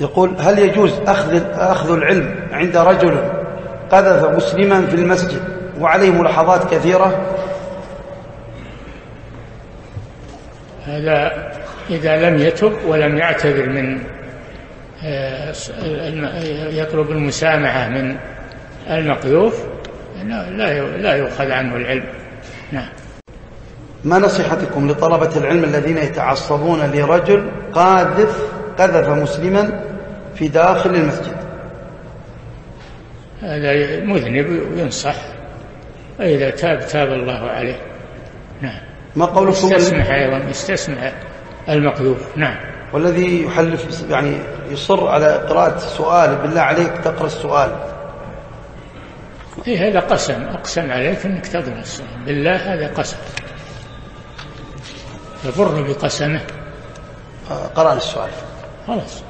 يقول: هل يجوز أخذ العلم عند رجل قذف مسلما في المسجد وعليه ملاحظات كثيرة؟ هذا إذا لم يتب ولم يعتذر من يطلب المسامحة من المقذوف لا يؤخذ عنه العلم. نعم. ما نصيحتكم لطلبة العلم الذين يتعصبون لرجل قذف مسلما في داخل المسجد؟ هذا مذنب وينصح، وإذا تاب الله عليه. نعم. ما قولكم؟ يستسمح المقذوف. نعم. والذي يحلف يعني يصر على قراءة السؤال، بالله عليك تقرأ السؤال. هذا أقسم عليك أنك تقرأ السؤال، بالله هذا قسم، يضر بقسمه. قرأنا السؤال خلاص.